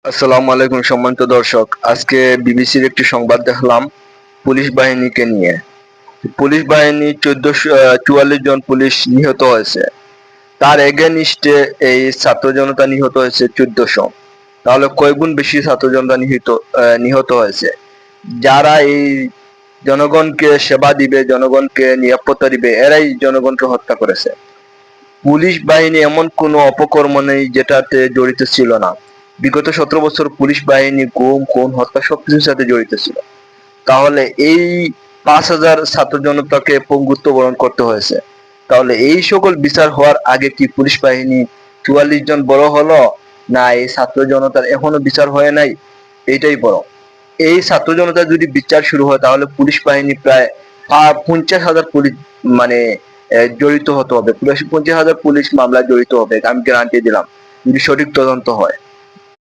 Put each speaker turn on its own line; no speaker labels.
আসসালামু আলাইকুম সম্মানিত দর্শক, আজকে বিবিসির একটি সংবাদ দেখলাম পুলিশ বাহিনীকে নিয়ে। পুলিশ বাহিনী 1444 জন পুলিশ নিহত হয়েছে, তার এগেনিস্টে এই ছাত্র জনতা নিহত হয়েছে 1400। তাহলে কয় গুণ বেশি ছাত্র জনতা নিহত হয়েছে। যারা এই জনগণকে সেবা দিবে, জনগণকে নিরাপত্তা দিবে, এরাই জনগণকে হত্যা করেছে। পুলিশ বাহিনী এমন কোনো অপকর্ম নেই যেটাতে জড়িত ছিল না। বিগত 17 বছর পুলিশ বাহিনী গুম, খুন, হত্যা সবকিছুর সাথে জড়িত ছিল। তাহলে এই 5,000 ছাত্র জনতাকে পঙ্গুত্ব বরণ করতে হয়েছে। তাহলে এই সকল বিচার হওয়ার আগে কি পুলিশ বাহিনী 44 জন বড় হলো, না এই ছাত্র জনতার এখনো বিচার হয় নাই? এইটাই বড়। এই ছাত্র জনতার যদি বিচার শুরু হয় তাহলে পুলিশ বাহিনী প্রায় 50,000 পুলিশ মানে জড়িত হতে হবে, 50,000 পুলিশ মামলায় জড়িত হবে, আমি গ্যারান্টি দিলাম, যদি সঠিক তদন্ত হয়।